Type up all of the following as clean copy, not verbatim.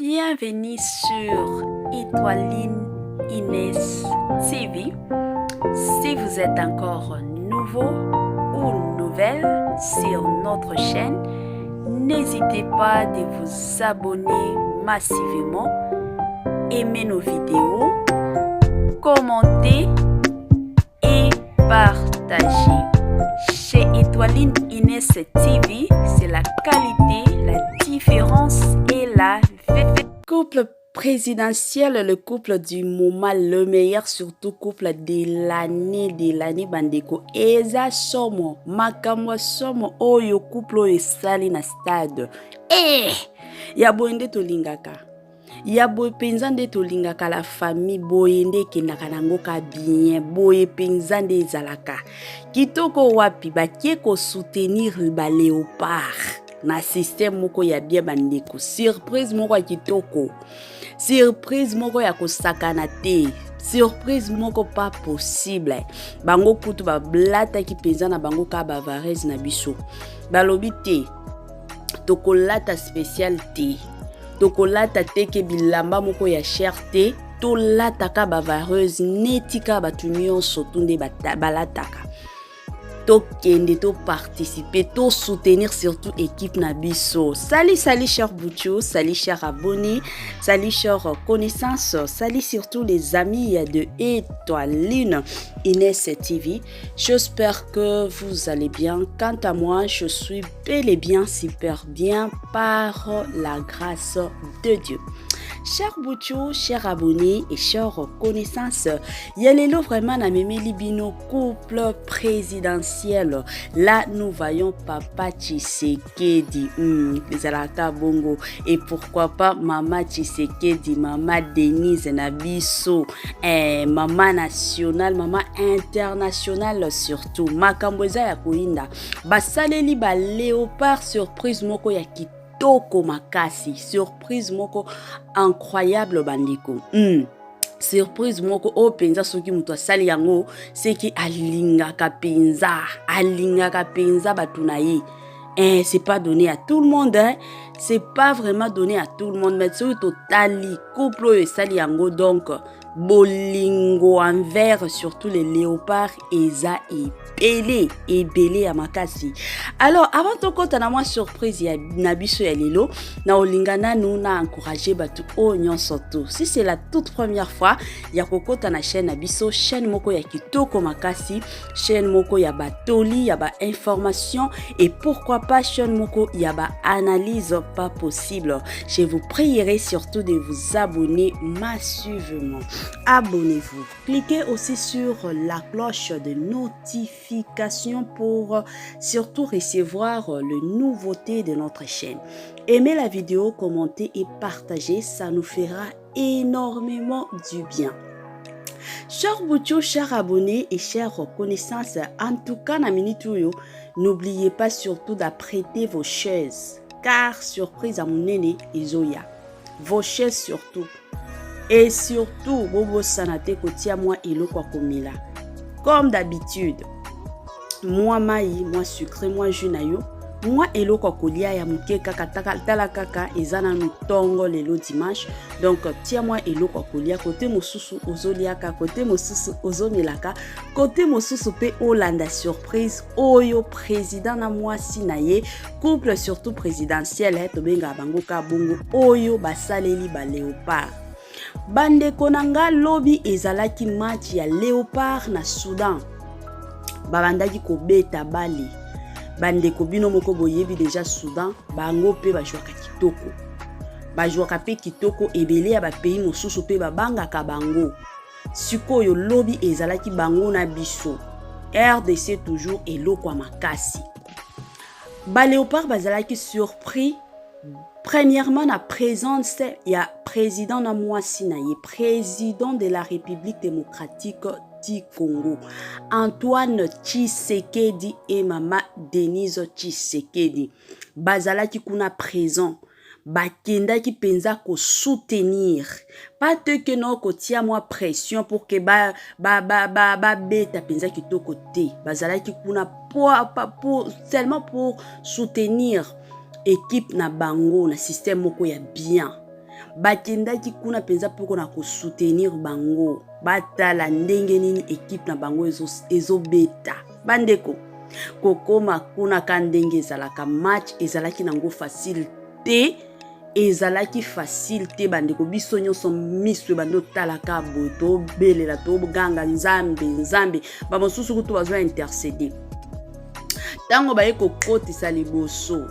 Bienvenue sur Étoiline Inès TV. Si vous êtes encore nouveau ou nouvelle sur notre chaîne, n'hésitez pas de vous abonner massivement, aimer nos vidéos, commenter et partager. Chez Étoiline Inès TV, c'est la qualité, la différence et la vérité. Couple présidentiel, le couple du moment, le meilleur surtout couple de l'année bandeko. Eza somo, makamwa somo, oyo couple oyo esali na stade. Ya boende tolingaka. Ya boye penza nde tolingaka la famille boye nde kendaka nango ka bien boye penza nde ezalaka kitoko wapi bakie ko soutenir ba léopard na système moko ya bien bandeko surprise moko ya kitoko surprise moko ya kosakana te surprise moko pas possible bango kutu ba blata ki penza na bango ka bavarese na biso balobi te tokolata spécial te tokolata teke bilamba moko ya cherté tolataka bavareuse netika batu nyonso tunde balataka tokende to participer to soutenir surtout équipe na biso. Salut cher Bouchou, salut cher abonnés, salut cher connaissances, salut surtout les amis de Étoiline Inès TV. J'espère que vous allez bien. Quant à moi, je suis bel et bien super bien par la grâce de Dieu. Chers Bouchou, chers abonnés et chers connaissances, yalelo vraiment na meme libino couple présidentiel. Là, nous voyons Papa Tshisekedi, Zalaka Bongo, et pourquoi pas Maman Tshisekedi, Maman Denise Nabiso, Maman nationale, Maman internationale surtout. Makamboza ya kuinda. Basaleli ba léopard surprise moko ya kitoko makasi, surprise moko incroyable bandiko. Surprise moko o penza soki muto asali yango seki alingaka penza batuna ye. C'est pas donné à tout le monde, hein. C'est pas vraiment donné à tout le monde, mais c'est totali couple et sali yango donc bolingo envers surtout les léopards eza et belé à makasi. Alors avant to kota na moi surprise ya nabiso ya lelo na olingana nous na encourager batu o nyonso to. Si c'est la toute première fois ya kokota na chaîne nabiso, chaîne moko ya kitoko makasi, chaîne moko ya batoli, ya ba information et pourquoi pas chaîne moko ya ba analyse pas possible. Je vous prierai surtout de vous abonner massivement. Abonnez-vous. Cliquez aussi sur la cloche de notification pour surtout recevoir les nouveautés de notre chaîne. Aimez la vidéo, commentez et partagez, ça nous fera énormément du bien. Chers Bouchou, chers abonnés et chers connaissances, en tout cas, na minute n'oubliez pas surtout d'apprêter vos chaises, car surprise à mon nene et Zoya. Vos chaises surtout. Et surtout, bobo sanate kotia moi elo kwa komila. Comme d'habitude, moi maï, moi sucré, moi jus na yo, moi elo kwa kolia ya muke kaka tala kaka ezana nutongo lelo dimanche. Donc tia moi elo kwa kolia côté mosusu ozoliaka, côté mosusu ozomelaka, côté mosusu pe Olanda surprise oyo président na moi sinaye couple surtout présidentiel to benga bango ka bongo oyo basaleli ba léopard. Bande konanga lobby ezalaki match ya léopard na Soudan. Babandaki kobeta bali. Bande kobino moko boyebi déjà Soudan, bango pe ba jouaka kitoko. Ba jouaka pe kitoko ebele ya ba pays mosusu pe babanga ka bango. Sikoyo lobby ezalaki bango na biso. RDC toujours eloko makasi. Ba léopard bazalaki surpris. Premièrement, la présence, il y a président na Mwasina, il est président de la République démocratique du Congo, Antoine Tshisekedi et Maman Denise Tshisekedi. Bazala qui kuna présent, bakenda qui penza ko soutenir. Pas que non ko tia moi pression pour que beta penza qui to côté. Bazala qui kuna pour seulement pour soutenir équipe na bango na système moko ya bien bakendaki kuna penza poko na ko soutenir bango batala ndenge nini équipe na bango ezobeta bandeko kokoma kuna ka ndenge ezalaka match ezalaki nango facile te ezalaki facile te bandeko biso nyonso miso bando talaka boto belela to ganga nzambe bamosusu kutu bazwa intercéder tango baye kokotisa liboso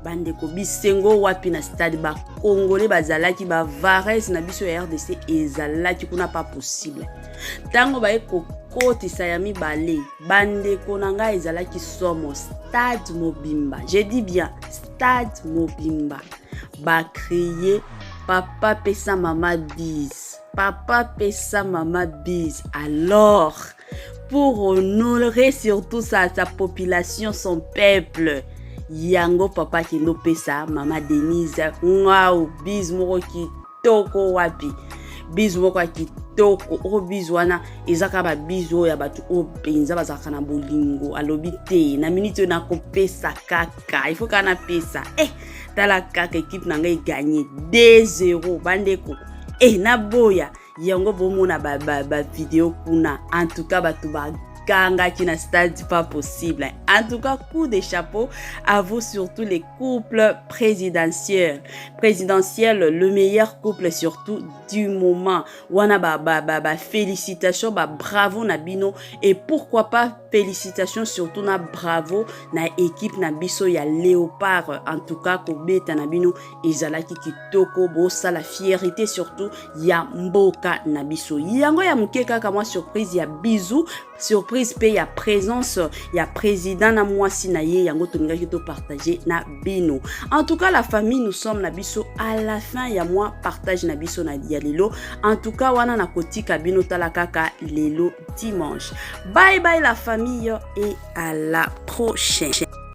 bandeko bisengo wapi na stade ba congolais bazalaki ba Vares na biso ya RDC ezalaki kuna pas possible tango baye kokotisa ya mibale bandeko nanga ezalaki somo stade Mobimba, je dis bien stade Mobimba, ba crier papa pesa mama bise, papa pesa mama bise. Alors pour honorer surtout sa population, son peuple, yango papa kendo pesa mama Denise ngao bise moko kitoko wapi bise moko kitoko o bise wana ezaka ba bise ya batu o penza bazaka na bolingo alobi te na minute na kopesa kaka il faut kana pesa tala kaka équipe na ngai gagner 2-0 bandeko na boya yango bomona ba vidéo kuna en tout cas batu ba ganga qui na stade pas possible. En tout cas, coup de chapeau à vous, surtout les couples présidentiels. Le meilleur couple surtout du moment. Wana félicitations, bravo Nabino. Et pourquoi pas félicitations surtout na bravo na équipe na biso ya Léopard. En tout cas, kobeta Nabino ezalaki kitoko bosa la fierté surtout ya mboka na biso. Yango ya mukeka kama surprise ya bisou. Surprise pe ya présence ya président na mwasi na ye yango tongaki to partager na bino. En tout cas la famille nous sommes na biso à la fin ya moi partage na biso na ya lelo. En tout cas wana na kotika bino tala kaka lelo dimanche. Bye bye la famille et à la prochaine.